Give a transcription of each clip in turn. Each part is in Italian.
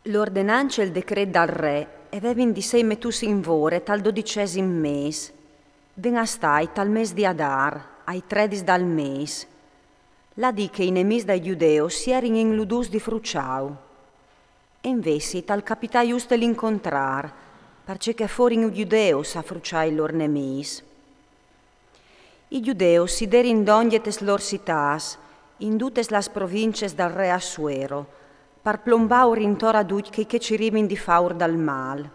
L'ordinanza e il decreto dal re avevano di sei metus in vore tal 12° mese. Ven a stai tal mese di Adar, ai 13 dal mese. La di che i nemici dai giudei si erano in ludus di fruciau. E invece tal capita giusto l'incontrar, perché fuori i giudei a fruciai lor nemici. I giudei si derin d'ognetes lor citas, in tutte las provinces dal re Assuero, par plombaur intora duc che ci rimin di faur dal mal.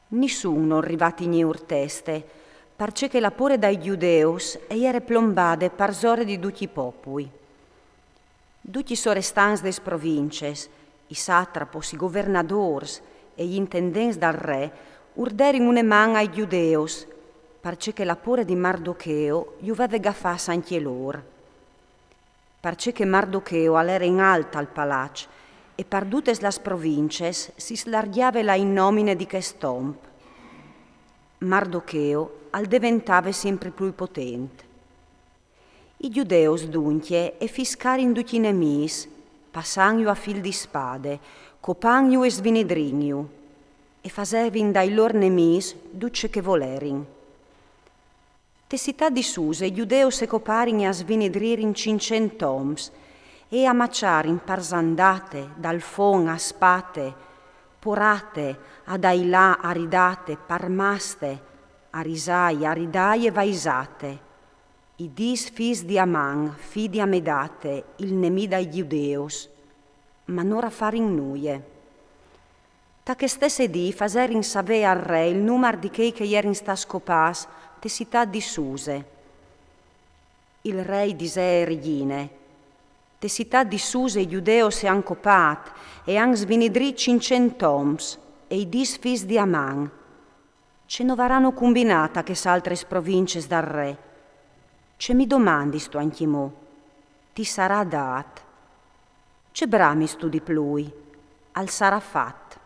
Nessuno arrivati in urteste, parce che la pure dai giudeus eiere plombade par zore di duci popui. Duci sorestans des provinces, i satrapos, i governadors e gli intendents dal re, urderin une man ai giudeus, parce che la pure di Mardocheo iuveve gaffas anche lor. Parce che Mardocheo all'era in alta al palaccio e pardutes las provinces si slargiave la in nomine di Chestomp. Mardocheo al diventave sempre più potente. I giudeus dunque e fiscarin duci nemis, passangio a fil di spade, copangio e svinedrigno, e fasevin dai lor nemis duce che volerin. Tessità di Suse, i giudei se coparin a svinedririn 500 oms e a macciarin parsandate, dal fon a spate, porate, ad ailà aridate, parmaste, arisai, aridai e vaisate. I dis fis di Aman, fi di Amedate, il nemi dai giudeus, ma non farin nuie. Ta che stesse di faserin savè al re il numero di chei che ierin sta scopas, tessità di Suse. Il re disè regine, tessità di Suse i giudeo se han copat e han svinidri 500 oms e i dis fis di Aman. Ce no varano combinata che s'altres provinces dal re. Ce mi domandi sto anchimo, ti sarà dat. Ce bramis tu di plui, al sarà fat.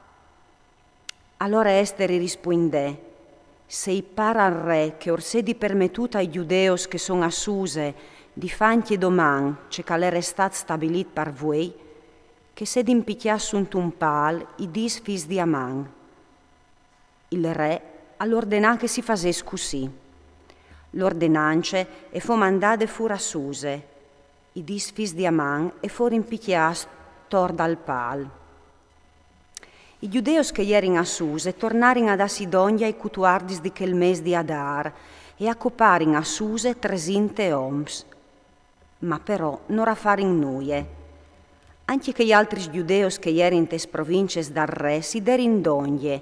Allora Esteri rispondè, se par al re che orsedi permettuta ai giudeos che son a Suse di fanti e doman ce cal'era stat stabilit par voi, che sed impicchiassunt un pal i dis fis di Aman. Il re all'ordenà che si fases così. L'ordenance e fo mandade fur a Suse, i dis fis di Aman e for impicchias tor dal pal. I giudeos che ierin a Suse tornarin ad Asidonia i cutuardis di quel mes di Adar e accoparin a Suse 300 oms. Ma però non rafarin nuie. Anche che gli altri giudeos che ierin tes provinces dal re si derin d'ognie,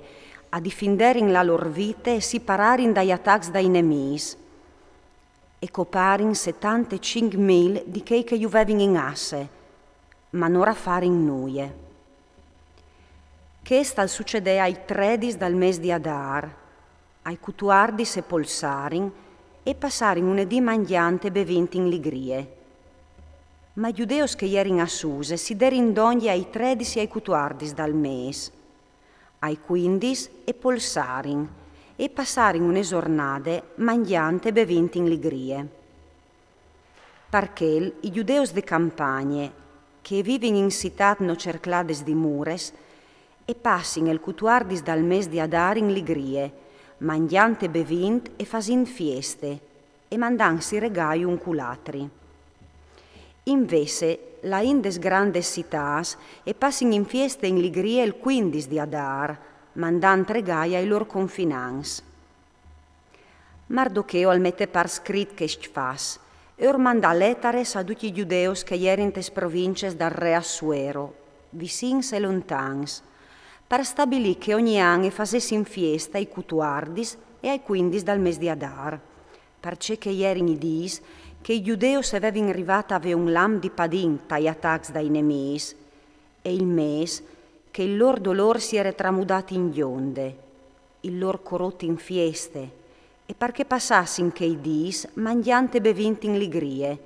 a difenderin la lor vite e si pararin dai attacchi dai nemis. E coparin 75.000 di chei che iuvevin in asse, ma non rafarin nuie. Che stal succedè ai 13 dal mes di Adar, ai cutuardi se polsarin e passarin un edì mangiante beventi in ligrie. Ma i giudeos che ierin a Suse si derin d'ogni ai 13 ai cutuardis dal mes, ai 15 e polsarin e passarin une giornade mangiante beventi in ligrie. Parchel i giudeos de campagne che vivin in citat no cerclades di mures e passin el cutuardis dal mes di Adar in ligrie, mangiante bevint e fasin fieste, e mandansi regai un culatri. Invece, la indes grandes citas e passin in fieste in ligrie il 15 di Adar, mandant regai ai lor confinans. Mardocheo al mette par scrit che fas, e or manda lettares a tutti i giudeos che ierentes provinces dal re Assuero, vicins e lontans, per stabilire che ogni anno facessin fiesta ai cutuardis e ai 15 dal mes di Adar, perché che ierin i dis che i giudeos avevin arrivata ave un lam di padin tai attacchi dai nemis, e il mes che il lor dolor si era tramudati in gionde, il lor corotti in fieste, e perché passassin che i dis mangiante bevinti in ligrie,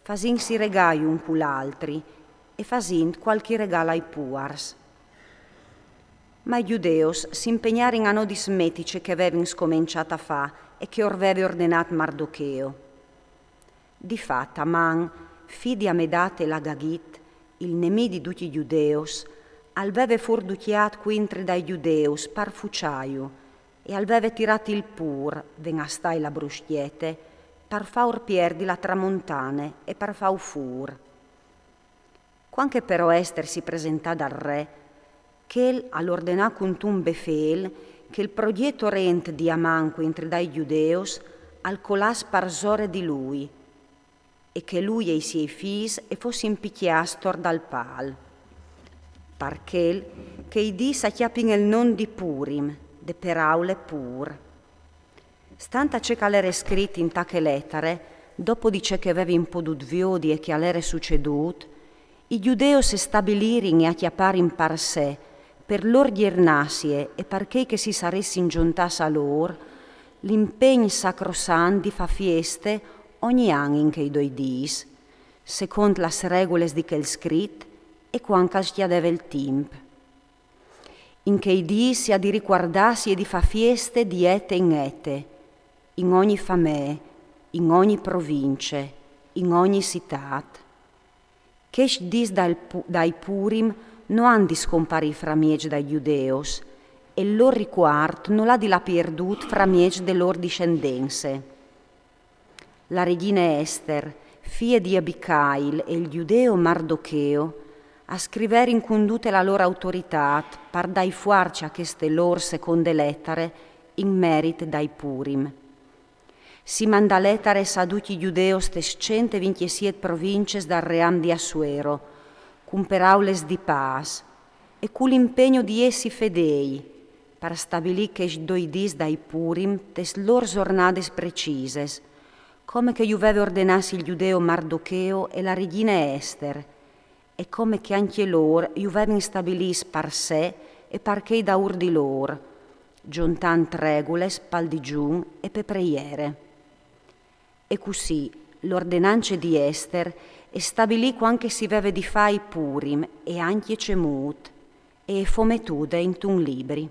fasin si regai un cul'altri e fasin qualche regalo ai puars. Ma i giudeos si impegnarin a no dismetice che avevin scominciata a fa e che orveve ordinat Mardocheo. Di fatta, Aman, fi di Amedate la Gagit, il nemi di tutti i giudeos, Alveve forduchiat quintri dai giudeus par fuciaiu e alveve tirati il pur, ven a stai la bruschiete, par faur pierdi la tramontane e par fau fur. Quanche però Ester si presentà dal re, ch'el all'ordenà cuntun befel che il progetto rent di Aman quintri dai giudeus al colàs parsore di lui e che lui e i suoi fis e fossi impicchiastor dal pal. Parchel che i di s'acchiappin il non di Purim, de peraule pur. Stanta c'è che l'ere scritto in tache lettere, dopo di c'è che aveva podut viodi e che all'ere succedut, i giudeo se stabilirin e acchiapparin par sé, per lor giernasie e parché che si saressi giuntas a lor, l'impegno sacrosan di fa fieste ogni anno in che i doi dis, secondo las regoles di quel scrit e quanca schiadeva il timp. In che i dis si ha di riguardarsi e di fa fieste di ete, in ogni famè, in ogni province, in ogni citat. Che dis dai Purim non han di scomparì fra miege dai giudeos, e il loro riquart non l'ha di la pierdut fra miege de lor discendenze. La regina Ester, figlia di Abicail e il giudeo Mardocheo, a scrivere in condute la loro autorità par dai fuarci a queste lor seconde lettere in merito dai Purim. Si manda lettere a tutti i giudeos des 127 provinces dal ream di Assuero, con paraules di paz, e con l'impegno di essi fedei, per stabilire che i doi dis dai Purim des lor giornades precises, come che aveva ordinassi il giudeo Mardocheo e la regina Ester, e come che anche loro avevano stabilito par sé e par che da ur di lor, giuntant regules pal digiun e pe preiere. E così l'ordinanze di Ester e stabilì quanche si veve di fai Purim e anche cemut e fometude in tun libri.